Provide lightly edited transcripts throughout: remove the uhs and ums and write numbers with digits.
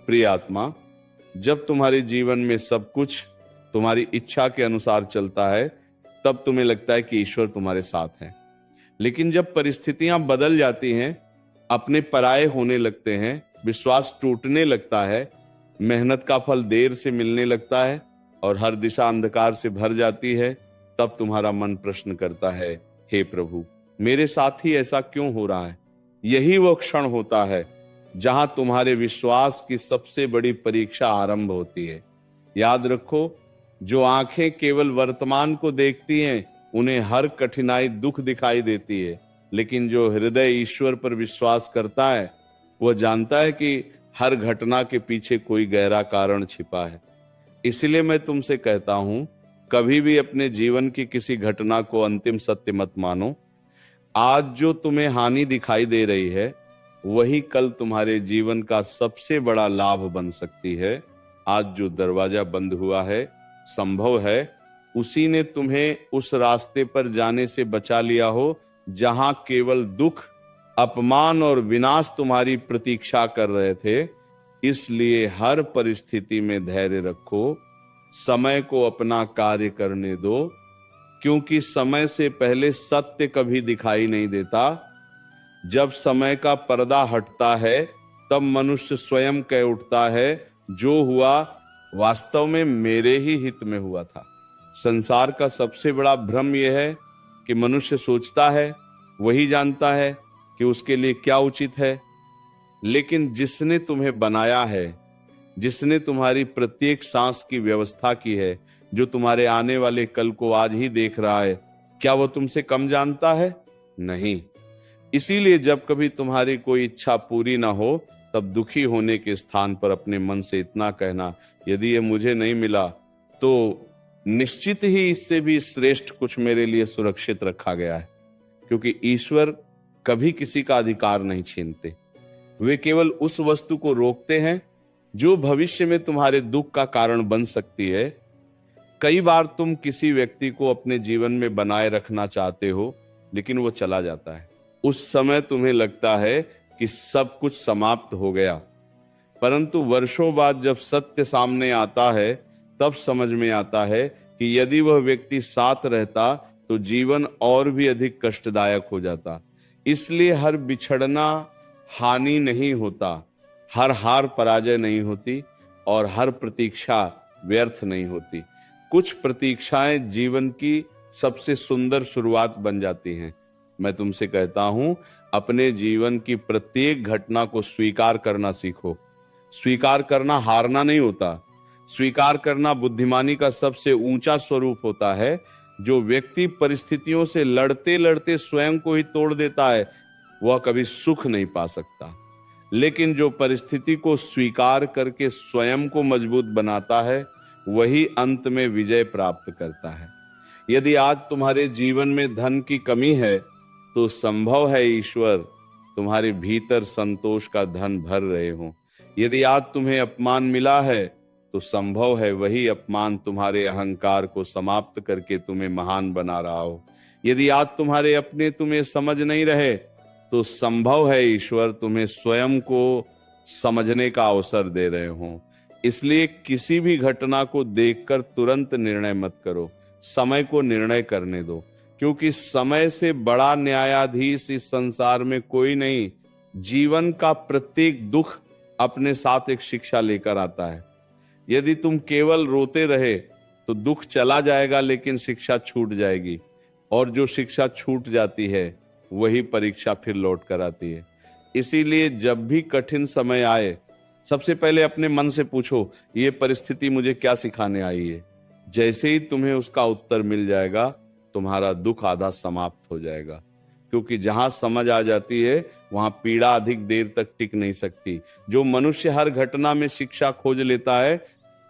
प्रिय आत्मा, जब तुम्हारे जीवन में सब कुछ तुम्हारी इच्छा के अनुसार चलता है तब तुम्हें लगता है कि ईश्वर तुम्हारे साथ है। लेकिन जब परिस्थितियां बदल जाती हैं, अपने पराये होने लगते हैं, विश्वास टूटने लगता है, मेहनत का फल देर से मिलने लगता है और हर दिशा अंधकार से भर जाती है, तब तुम्हारा मन प्रश्न करता है, हे प्रभु, मेरे साथ ही ऐसा क्यों हो रहा है? यही वो क्षण होता है जहां तुम्हारे विश्वास की सबसे बड़ी परीक्षा आरंभ होती है। याद रखो, जो आंखें केवल वर्तमान को देखती हैं उन्हें हर कठिनाई दुख दिखाई देती है, लेकिन जो हृदय ईश्वर पर विश्वास करता है वह जानता है कि हर घटना के पीछे कोई गहरा कारण छिपा है। इसलिए मैं तुमसे कहता हूं, कभी भी अपने जीवन की किसी घटना को अंतिम सत्य मत मानो। आज जो तुम्हें हानि दिखाई दे रही है वही कल तुम्हारे जीवन का सबसे बड़ा लाभ बन सकती है। आज जो दरवाजा बंद हुआ है, संभव है उसी ने तुम्हें उस रास्ते पर जाने से बचा लिया हो जहां केवल दुख, अपमान और विनाश तुम्हारी प्रतीक्षा कर रहे थे। इसलिए हर परिस्थिति में धैर्य रखो, समय को अपना कार्य करने दो, क्योंकि समय से पहले सत्य कभी दिखाई नहीं देता। जब समय का पर्दा हटता है तब मनुष्य स्वयं कह उठता है, जो हुआ वास्तव में मेरे ही हित में हुआ था। संसार का सबसे बड़ा भ्रम यह है कि मनुष्य सोचता है वही जानता है कि उसके लिए क्या उचित है, लेकिन जिसने तुम्हें बनाया है, जिसने तुम्हारी प्रत्येक सांस की व्यवस्था की है, जो तुम्हारे आने वाले कल को आज ही देख रहा है, क्या वो तुमसे कम जानता है? नहीं। इसीलिए जब कभी तुम्हारी कोई इच्छा पूरी ना हो तब दुखी होने के स्थान पर अपने मन से इतना कहना, यदि ये मुझे नहीं मिला तो निश्चित ही इससे भी श्रेष्ठ कुछ मेरे लिए सुरक्षित रखा गया है। क्योंकि ईश्वर कभी किसी का अधिकार नहीं छीनते, वे केवल उस वस्तु को रोकते हैं जो भविष्य में तुम्हारे दुख का कारण बन सकती है। कई बार तुम किसी व्यक्ति को अपने जीवन में बनाए रखना चाहते हो, लेकिन वो चला जाता है। उस समय तुम्हें लगता है कि सब कुछ समाप्त हो गया, परंतु वर्षों बाद जब सत्य सामने आता है तब समझ में आता है कि यदि वह व्यक्ति साथ रहता तो जीवन और भी अधिक कष्टदायक हो जाता। इसलिए हर बिछड़ना हानि नहीं होता, हर हार पराजय नहीं होती और हर प्रतीक्षा व्यर्थ नहीं होती। कुछ प्रतीक्षाएं जीवन की सबसे सुंदर शुरुआत बन जाती हैं। मैं तुमसे कहता हूं, अपने जीवन की प्रत्येक घटना को स्वीकार करना सीखो। स्वीकार करना हारना नहीं होता, स्वीकार करना बुद्धिमानी का सबसे ऊंचा स्वरूप होता है। जो व्यक्ति परिस्थितियों से लड़ते लड़ते स्वयं को ही तोड़ देता है वह कभी सुख नहीं पा सकता, लेकिन जो परिस्थिति को स्वीकार करके स्वयं को मजबूत बनाता है वही अंत में विजय प्राप्त करता है। यदि आज तुम्हारे जीवन में धन की कमी है तो संभव है ईश्वर तुम्हारे भीतर संतोष का धन भर रहे हो। यदि आज तुम्हें अपमान मिला है तो संभव है वही अपमान तुम्हारे अहंकार को समाप्त करके तुम्हें महान बना रहा हो। यदि आज तुम्हारे अपने तुम्हें समझ नहीं रहे तो संभव है ईश्वर तुम्हें स्वयं को समझने का अवसर दे रहे हो। इसलिए किसी भी घटना को देखकर तुरंत निर्णय मत करो, समय को निर्णय करने दो, क्योंकि समय से बड़ा न्यायाधीश इस संसार में कोई नहीं। जीवन का प्रत्येक दुख अपने साथ एक शिक्षा लेकर आता है। यदि तुम केवल रोते रहे तो दुख चला जाएगा, लेकिन शिक्षा छूट जाएगी, और जो शिक्षा छूट जाती है वही परीक्षा फिर लौट कर आती है। इसीलिए जब भी कठिन समय आए सबसे पहले अपने मन से पूछो, ये परिस्थिति मुझे क्या सिखाने आई है। जैसे ही तुम्हें उसका उत्तर मिल जाएगा तुम्हारा दुख आधा समाप्त हो जाएगा, क्योंकि जहां समझ आ जाती है वहां पीड़ा अधिक देर तक टिक नहीं सकती। जो मनुष्य हर घटना में शिक्षा खोज लेता है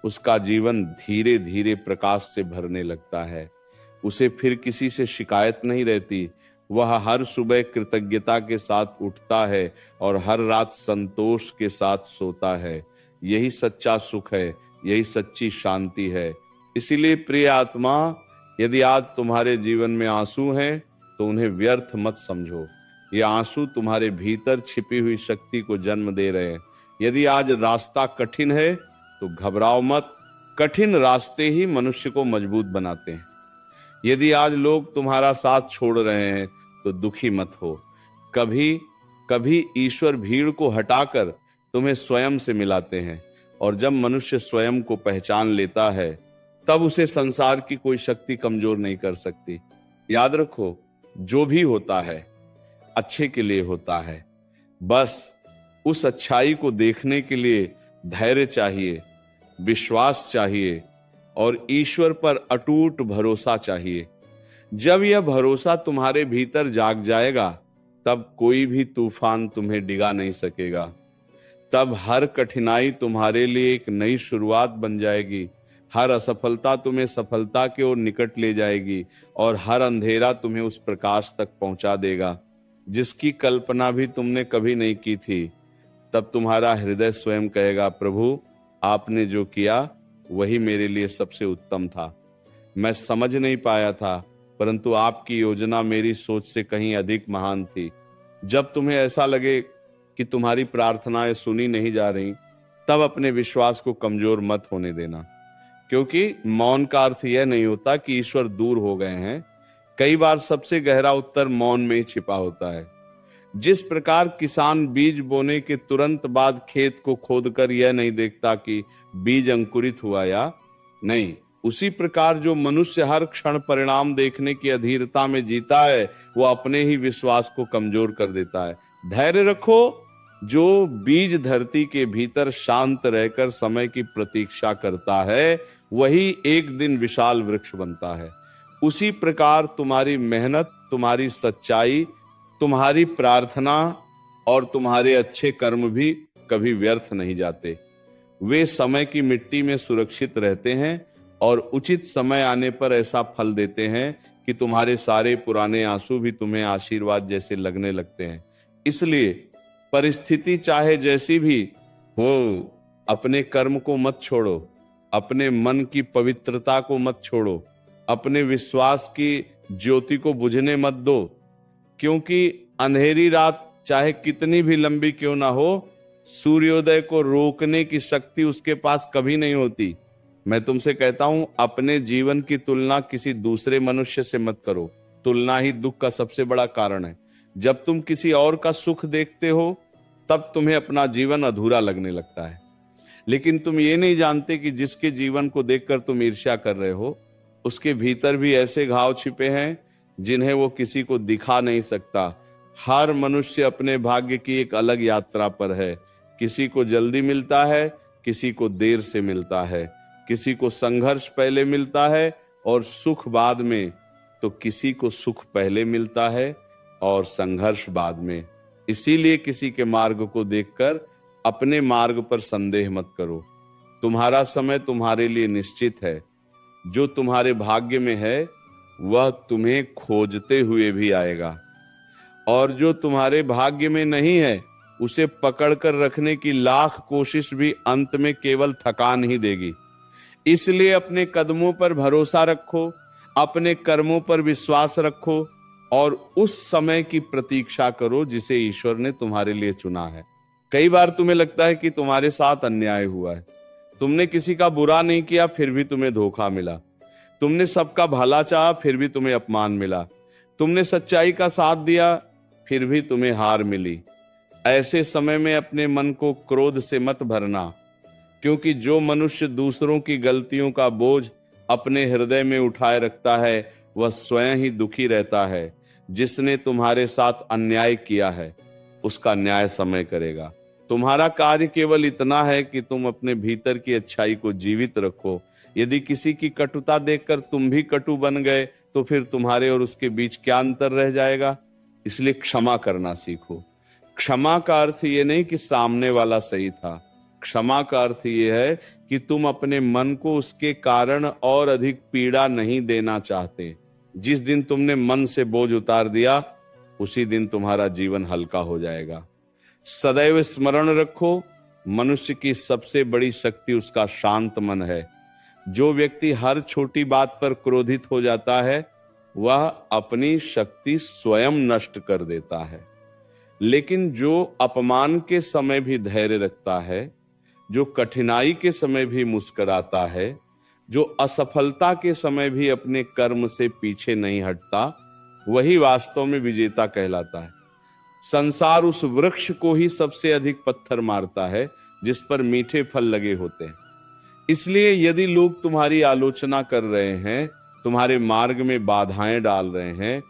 उसका जीवन धीरे धीरे प्रकाश से भरने लगता है। उसे फिर किसी से शिकायत नहीं रहती, वह हर सुबह कृतज्ञता के साथ उठता है और हर रात संतोष के साथ सोता है। यही सच्चा सुख है, यही सच्ची शांति है। इसीलिए प्रिय आत्मा, यदि आज तुम्हारे जीवन में आंसू हैं तो उन्हें व्यर्थ मत समझो। ये आंसू तुम्हारे भीतर छिपी हुई शक्ति को जन्म दे रहे हैं। यदि आज रास्ता कठिन है तो घबराओ मत, कठिन रास्ते ही मनुष्य को मजबूत बनाते हैं। यदि आज लोग तुम्हारा साथ छोड़ रहे हैं तो दुखी मत हो। कभी कभी ईश्वर भीड़ को हटाकर तुम्हें स्वयं से मिलाते हैं, और जब मनुष्य स्वयं को पहचान लेता है तब उसे संसार की कोई शक्ति कमजोर नहीं कर सकती। याद रखो, जो भी होता है अच्छे के लिए होता है। बस उस अच्छाई को देखने के लिए धैर्य चाहिए, विश्वास चाहिए और ईश्वर पर अटूट भरोसा चाहिए। जब यह भरोसा तुम्हारे भीतर जाग जाएगा तब कोई भी तूफान तुम्हें डिगा नहीं सकेगा। तब हर कठिनाई तुम्हारे लिए एक नई शुरुआत बन जाएगी, हर असफलता तुम्हें सफलता की ओर निकट ले जाएगी और हर अंधेरा तुम्हें उस प्रकाश तक पहुंचा देगा जिसकी कल्पना भी तुमने कभी नहीं की थी। तब तुम्हारा हृदय स्वयं कहेगा, प्रभु आपने जो किया वही मेरे लिए सबसे उत्तम था। मैं समझ नहीं पाया था, परंतु आपकी योजना मेरी सोच से कहीं अधिक महान थी। जब तुम्हें ऐसा लगे कि तुम्हारी प्रार्थनाएं सुनी नहीं जा रही, तब अपने विश्वास को कमजोर मत होने देना, क्योंकि मौन का अर्थ यह नहीं होता कि ईश्वर दूर हो गए हैं। कई बार सबसे गहरा उत्तर मौन में ही छिपा होता है। जिस प्रकार किसान बीज बोने के तुरंत बाद खेत को खोदकर यह नहीं देखता कि बीज अंकुरित हुआ या नहीं, उसी प्रकार जो मनुष्य हर क्षण परिणाम देखने की अधीरता में जीता है वो अपने ही विश्वास को कमजोर कर देता है। धैर्य रखो, जो बीज धरती के भीतर शांत रहकर समय की प्रतीक्षा करता है वही एक दिन विशाल वृक्ष बनता है। उसी प्रकार तुम्हारी मेहनत, तुम्हारी सच्चाई, तुम्हारी प्रार्थना और तुम्हारे अच्छे कर्म भी कभी व्यर्थ नहीं जाते। वे समय की मिट्टी में सुरक्षित रहते हैं और उचित समय आने पर ऐसा फल देते हैं कि तुम्हारे सारे पुराने आंसू भी तुम्हें आशीर्वाद जैसे लगने लगते हैं। इसलिए परिस्थिति चाहे जैसी भी हो, अपने कर्म को मत छोड़ो, अपने मन की पवित्रता को मत छोड़ो, अपने विश्वास की ज्योति को बुझने मत दो, क्योंकि अंधेरी रात चाहे कितनी भी लंबी क्यों ना हो, सूर्योदय को रोकने की शक्ति उसके पास कभी नहीं होती। मैं तुमसे कहता हूं, अपने जीवन की तुलना किसी दूसरे मनुष्य से मत करो। तुलना ही दुख का सबसे बड़ा कारण है। जब तुम किसी और का सुख देखते हो तब तुम्हें अपना जीवन अधूरा लगने लगता है, लेकिन तुम ये नहीं जानते कि जिसके जीवन को देखकर तुम ईर्ष्या कर रहे हो उसके भीतर भी ऐसे घाव छिपे हैं जिन्हें वो किसी को दिखा नहीं सकता। हर मनुष्य अपने भाग्य की एक अलग यात्रा पर है। किसी को जल्दी मिलता है, किसी को देर से मिलता है, किसी को संघर्ष पहले मिलता है और सुख बाद में, तो किसी को सुख पहले मिलता है और संघर्ष बाद में। इसीलिए किसी के मार्ग को देखकर अपने मार्ग पर संदेह मत करो। तुम्हारा समय तुम्हारे लिए निश्चित है। जो तुम्हारे भाग्य में है वह तुम्हें खोजते हुए भी आएगा, और जो तुम्हारे भाग्य में नहीं है उसे पकड़कर रखने की लाख कोशिश भी अंत में केवल थकान ही देगी। इसलिए अपने कदमों पर भरोसा रखो, अपने कर्मों पर विश्वास रखो और उस समय की प्रतीक्षा करो जिसे ईश्वर ने तुम्हारे लिए चुना है। कई बार तुम्हें लगता है कि तुम्हारे साथ अन्याय हुआ है। तुमने किसी का बुरा नहीं किया फिर भी तुम्हें धोखा मिला। तुमने सबका भला चाहा फिर भी तुम्हें अपमान मिला। तुमने सच्चाई का साथ दिया फिर भी तुम्हें हार मिली। ऐसे समय में अपने मन को क्रोध से मत भरना, क्योंकि जो मनुष्य दूसरों की गलतियों का बोझ अपने हृदय में उठाए रखता है वह स्वयं ही दुखी रहता है। जिसने तुम्हारे साथ अन्याय किया है उसका न्याय समय करेगा। तुम्हारा कार्य केवल इतना है कि तुम अपने भीतर की अच्छाई को जीवित रखो। यदि किसी की कटुता देखकर तुम भी कटु बन गए तो फिर तुम्हारे और उसके बीच क्या अंतर रह जाएगा। इसलिए क्षमा करना सीखो। क्षमा का अर्थ ये नहीं कि सामने वाला सही था। क्षमा का अर्थ ये है कि तुम अपने मन को उसके कारण और अधिक पीड़ा नहीं देना चाहते। जिस दिन तुमने मन से बोझ उतार दिया उसी दिन तुम्हारा जीवन हल्का हो जाएगा। सदैव स्मरण रखो, मनुष्य की सबसे बड़ी शक्ति उसका शांत मन है। जो व्यक्ति हर छोटी बात पर क्रोधित हो जाता है वह अपनी शक्ति स्वयं नष्ट कर देता है। लेकिन जो अपमान के समय भी धैर्य रखता है, जो कठिनाई के समय भी मुस्कुराता है, जो असफलता के समय भी अपने कर्म से पीछे नहीं हटता, वही वास्तव में विजेता कहलाता है। संसार उस वृक्ष को ही सबसे अधिक पत्थर मारता है जिस पर मीठे फल लगे होते हैं। इसलिए यदि लोग तुम्हारी आलोचना कर रहे हैं, तुम्हारे मार्ग में बाधाएं डाल रहे हैं,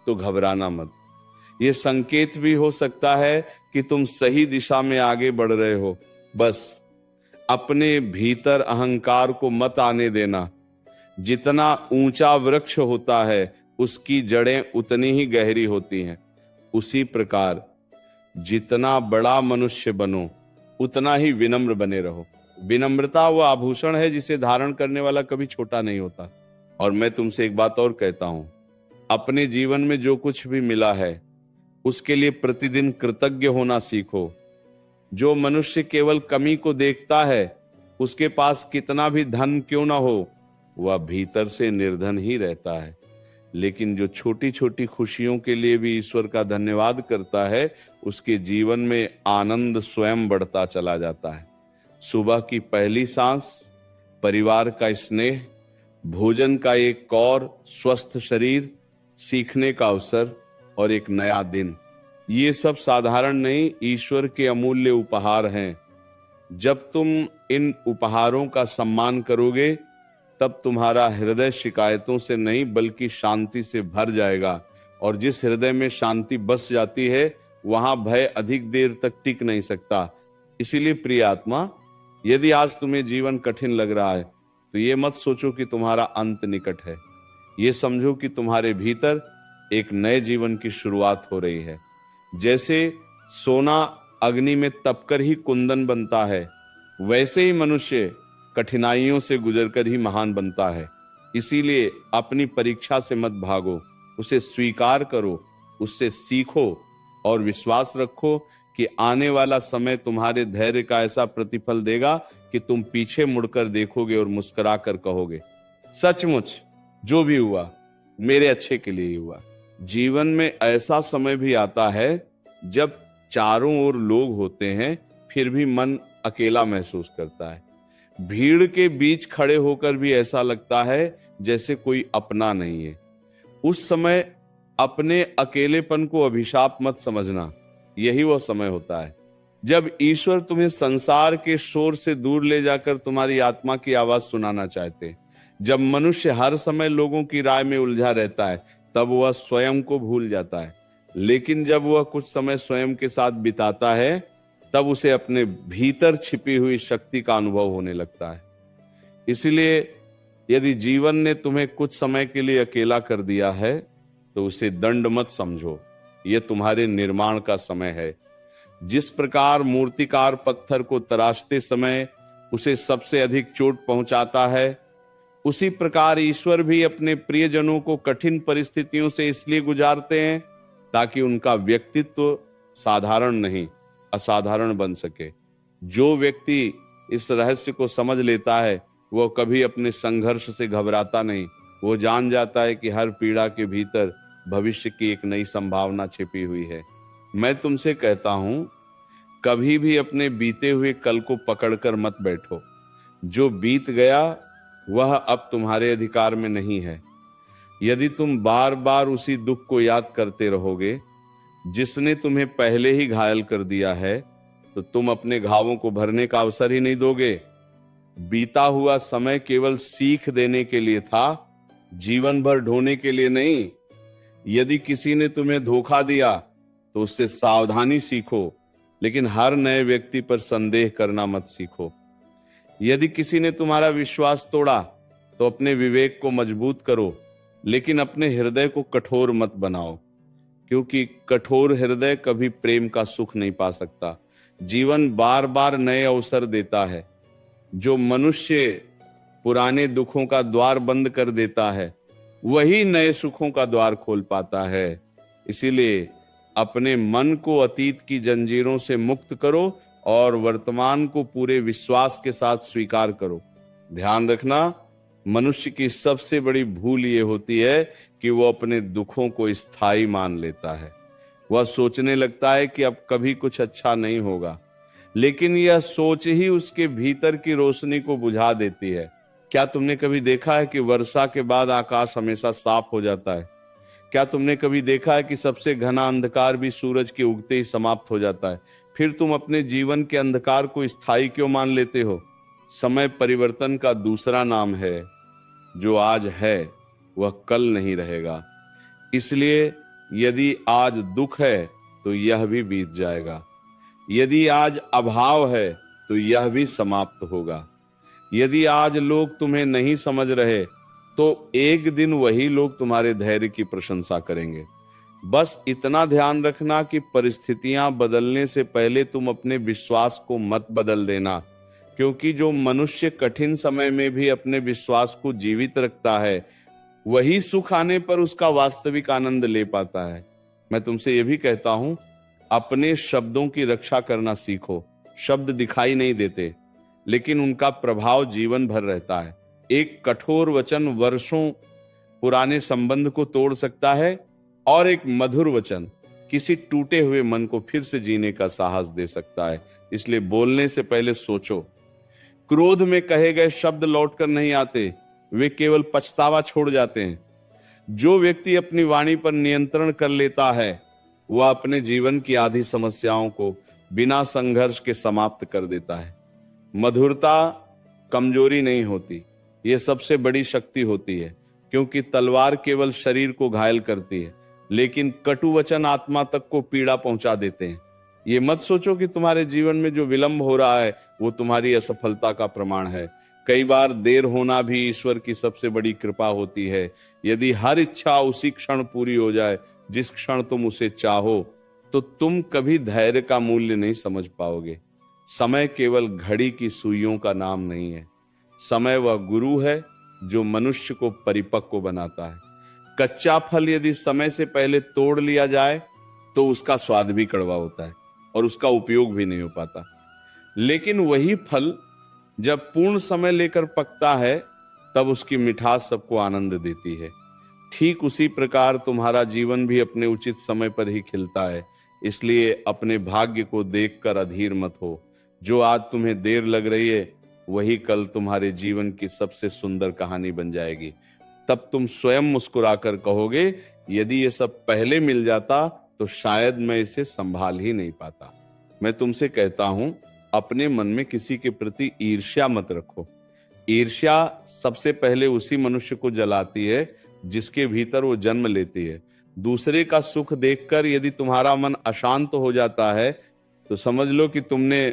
तो घबराना मत। यह संकेत भी हो सकता है कि तुम सही दिशा में आगे बढ़ रहे हो। बस अपने भीतर अहंकार को मत आने देना। जितना ऊंचा वृक्ष होता है, उसकी जड़ें उतनी ही गहरी होती हैं। उसी प्रकार जितना बड़ा मनुष्य बनो, उतना ही विनम्र बने रहो। विनम्रता वह आभूषण है जिसे धारण करने वाला कभी छोटा नहीं होता। और मैं तुमसे एक बात और कहता हूं, अपने जीवन में जो कुछ भी मिला है, उसके लिए प्रतिदिन कृतज्ञ होना सीखो। जो मनुष्य केवल कमी को देखता है, उसके पास कितना भी धन क्यों ना हो, वह भीतर से निर्धन ही रहता है। लेकिन जो छोटी छोटी खुशियों के लिए भी ईश्वर का धन्यवाद करता है, उसके जीवन में आनंद स्वयं बढ़ता चला जाता है। सुबह की पहली सांस, परिवार का स्नेह, भोजन का एक कौर, स्वस्थ शरीर, सीखने का अवसर और एक नया दिन, ये सब साधारण नहीं, ईश्वर के अमूल्य उपहार हैं। जब तुम इन उपहारों का सम्मान करोगे, तब तुम्हारा हृदय शिकायतों से नहीं बल्कि शांति से भर जाएगा। और जिस हृदय में शांति बस जाती है, वहां भय अधिक देर तक टिक नहीं सकता। इसीलिए प्रिय आत्मा, यदि आज तुम्हें जीवन कठिन लग रहा है, तो ये मत सोचो कि तुम्हारा अंत निकट है। ये समझो कि तुम्हारे भीतर एक नए जीवन की शुरुआत हो रही है। जैसे सोना अग्नि में तपकर ही कुंदन बनता है, वैसे ही मनुष्य कठिनाइयों से गुजरकर ही महान बनता है। इसीलिए अपनी परीक्षा से मत भागो, उसे स्वीकार करो, उससे सीखो और विश्वास रखो कि आने वाला समय तुम्हारे धैर्य का ऐसा प्रतिफल देगा कि तुम पीछे मुड़कर देखोगे और मुस्कुराकर कहोगे, सचमुच जो भी हुआ मेरे अच्छे के लिए ही हुआ। जीवन में ऐसा समय भी आता है जब चारों ओर लोग होते हैं, फिर भी मन अकेला महसूस करता है। भीड़ के बीच खड़े होकर भी ऐसा लगता है जैसे कोई अपना नहीं है। उस समय अपने अकेलेपन को अभिशाप मत समझना, यही वो समय होता है जब ईश्वर तुम्हें संसार के शोर से दूर ले जाकर तुम्हारी आत्मा की आवाज सुनाना चाहते। जब मनुष्य हर समय लोगों की राय में उलझा रहता है, तब वह स्वयं को भूल जाता है। लेकिन जब वह कुछ समय स्वयं के साथ बिताता है, तब उसे अपने भीतर छिपी हुई शक्ति का अनुभव होने लगता है। इसलिए यदि जीवन ने तुम्हें कुछ समय के लिए अकेला कर दिया है, तो उसे दंड मत समझो, यह तुम्हारे निर्माण का समय है। जिस प्रकार मूर्तिकार पत्थर को तराशते समय उसे सबसे अधिक चोट पहुंचाता है, उसी प्रकार ईश्वर भी अपने प्रियजनों को कठिन परिस्थितियों से इसलिए गुजारते हैं ताकि उनका व्यक्तित्व साधारण नहीं असाधारण बन सके। जो व्यक्ति इस रहस्य को समझ लेता है, वह कभी अपने संघर्ष से घबराता नहीं। वो जान जाता है कि हर पीड़ा के भीतर भविष्य की एक नई संभावना छिपी हुई है। मैं तुमसे कहता हूं, कभी भी अपने बीते हुए कल को पकड़कर मत बैठो। जो बीत गया वह अब तुम्हारे अधिकार में नहीं है। यदि तुम बार बार उसी दुख को याद करते रहोगे जिसने तुम्हें पहले ही घायल कर दिया है, तो तुम अपने घावों को भरने का अवसर ही नहीं दोगे। बीता हुआ समय केवल सीख देने के लिए था, जीवन भर ढोने के लिए नहीं। यदि किसी ने तुम्हें धोखा दिया तो उससे सावधानी सीखो, लेकिन हर नए व्यक्ति पर संदेह करना मत सीखो। यदि किसी ने तुम्हारा विश्वास तोड़ा तो अपने विवेक को मजबूत करो, लेकिन अपने हृदय को कठोर मत बनाओ, क्योंकि कठोर हृदय कभी प्रेम का सुख नहीं पा सकता। जीवन बार बार नए अवसर देता है। जो मनुष्य पुराने दुखों का द्वार बंद कर देता है, वही नए सुखों का द्वार खोल पाता है। इसीलिए अपने मन को अतीत की जंजीरों से मुक्त करो और वर्तमान को पूरे विश्वास के साथ स्वीकार करो। ध्यान रखना, मनुष्य की सबसे बड़ी भूल ये होती है कि वो अपने दुखों को स्थायी मान लेता है। वह सोचने लगता है कि अब कभी कुछ अच्छा नहीं होगा, लेकिन यह सोच ही उसके भीतर की रोशनी को बुझा देती है। क्या तुमने कभी देखा है कि वर्षा के बाद आकाश हमेशा साफ हो जाता है? क्या तुमने कभी देखा है कि सबसे घना अंधकार भी सूरज के उगते ही समाप्त हो जाता है? फिर तुम अपने जीवन के अंधकार को स्थायी क्यों मान लेते हो? समय परिवर्तन का दूसरा नाम है। जो आज है वह कल नहीं रहेगा। इसलिए यदि आज दुख है तो यह भी बीत जाएगा। यदि आज अभाव है तो यह भी समाप्त होगा। यदि आज लोग तुम्हें नहीं समझ रहे तो एक दिन वही लोग तुम्हारे धैर्य की प्रशंसा करेंगे। बस इतना ध्यान रखना कि परिस्थितियां बदलने से पहले तुम अपने विश्वास को मत बदल देना, क्योंकि जो मनुष्य कठिन समय में भी अपने विश्वास को जीवित रखता है वही सुख आने पर उसका वास्तविक आनंद ले पाता है। मैं तुमसे यह भी कहता हूं, अपने शब्दों की रक्षा करना सीखो। शब्द दिखाई नहीं देते, लेकिन उनका प्रभाव जीवन भर रहता है। एक कठोर वचन वर्षों पुराने संबंध को तोड़ सकता है और एक मधुर वचन किसी टूटे हुए मन को फिर से जीने का साहस दे सकता है। इसलिए बोलने से पहले सोचो। क्रोध में कहे गए शब्द लौटकर नहीं आते, वे केवल पछतावा छोड़ जाते हैं। जो व्यक्ति अपनी वाणी पर नियंत्रण कर लेता है वह अपने जीवन की आधी समस्याओं को बिना संघर्ष के समाप्त कर देता है। मधुरता कमजोरी नहीं होती, यह सबसे बड़ी शक्ति होती है, क्योंकि तलवार केवल शरीर को घायल करती है, लेकिन कटु वचन आत्मा तक को पीड़ा पहुंचा देते हैं। ये मत सोचो कि तुम्हारे जीवन में जो विलंब हो रहा है वो तुम्हारी असफलता का प्रमाण है। कई बार देर होना भी ईश्वर की सबसे बड़ी कृपा होती है। यदि हर इच्छा उसी क्षण पूरी हो जाए जिस क्षण तुम उसे चाहो, तो तुम कभी धैर्य का मूल्य नहीं समझ पाओगे। समय केवल घड़ी की सुइयों का नाम नहीं है। समय वह गुरु है जो मनुष्य को परिपक्व बनाता है। कच्चा फल यदि समय से पहले तोड़ लिया जाए तो उसका स्वाद भी कड़वा होता है और उसका उपयोग भी नहीं हो पाता। लेकिन वही फल जब पूर्ण समय लेकर पकता है तब उसकी मिठास सबको आनंद देती है। ठीक उसी प्रकार तुम्हारा जीवन भी अपने उचित समय पर ही खिलता है। इसलिए अपने भाग्य को देखकर अधीर मत हो। जो आज तुम्हें देर लग रही है वही कल तुम्हारे जीवन की सबसे सुंदर कहानी बन जाएगी। तब तुम स्वयं मुस्कुराकर कहोगे, यदि ये सब पहले मिल जाता तो शायद मैं इसे संभाल ही नहीं पाता। मैं तुमसे कहता हूं, अपने मन में किसी के प्रति ईर्ष्या मत रखो। ईर्ष्या सबसे पहले उसी मनुष्य को जलाती है जिसके भीतर वो जन्म लेती है। दूसरे का सुख देखकर यदि तुम्हारा मन अशांत हो जाता है तो समझ लो कि तुमने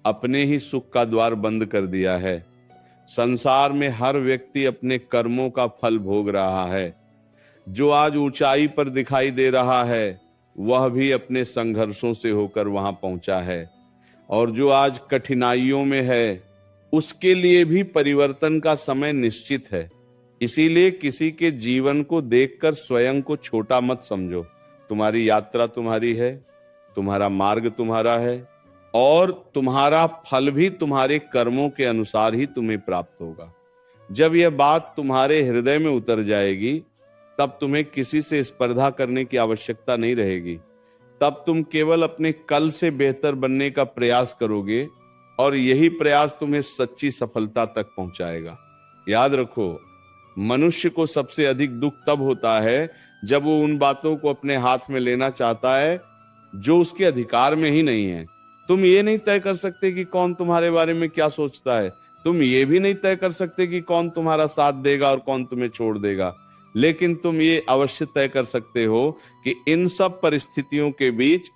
अपने ही सुख का द्वार बंद कर दिया है। संसार में हर व्यक्ति अपने कर्मों का फल भोग रहा है। जो आज ऊंचाई पर दिखाई दे रहा है वह भी अपने संघर्षों से होकर वहां पहुंचा है, और जो आज कठिनाइयों में है उसके लिए भी परिवर्तन का समय निश्चित है। इसीलिए किसी के जीवन को देखकर स्वयं को छोटा मत समझो। तुम्हारी यात्रा तुम्हारी है, तुम्हारा मार्ग तुम्हारा है, और तुम्हारा फल भी तुम्हारे कर्मों के अनुसार ही तुम्हें प्राप्त होगा। जब यह बात तुम्हारे हृदय में उतर जाएगी तब तुम्हें किसी से स्पर्धा करने की आवश्यकता नहीं रहेगी। तब तुम केवल अपने कल से बेहतर बनने का प्रयास करोगे और यही प्रयास तुम्हें सच्ची सफलता तक पहुंचाएगा। याद रखो, मनुष्य को सबसे अधिक दुख तब होता है जब वो उन बातों को अपने हाथ में लेना चाहता है जो उसके अधिकार में ही नहीं है। तुम ये नहीं तय कर सकते कि कौन तुम्हारे बारे में क्या सोचता है। तुम ये भी नहीं तय कर सकते कि कौन तुम्हारा साथ देगा और कौन तुम्हें छोड़ देगा। लेकिन तुम ये अवश्य तय कर सकते हो कि इन सब परिस्थितियों के बीच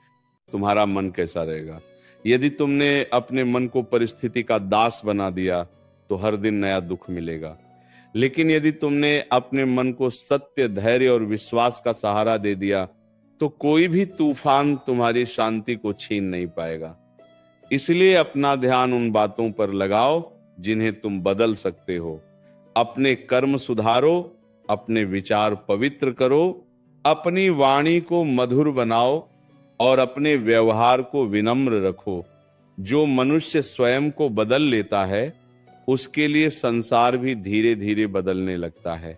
तुम्हारा मन कैसा रहेगा। यदि तुमने अपने मन को परिस्थिति का दास बना दिया तो हर दिन नया दुख मिलेगा। लेकिन यदि तुमने अपने मन को सत्य, धैर्य और विश्वास का सहारा दे दिया तो कोई भी तूफान तुम्हारी शांति को छीन नहीं पाएगा। इसलिए अपना ध्यान उन बातों पर लगाओ जिन्हें तुम बदल सकते हो। अपने कर्म सुधारो, अपने विचार पवित्र करो, अपनी वाणी को मधुर बनाओ और अपने व्यवहार को विनम्र रखो। जो मनुष्य स्वयं को बदल लेता है उसके लिए संसार भी धीरे धीरे बदलने लगता है।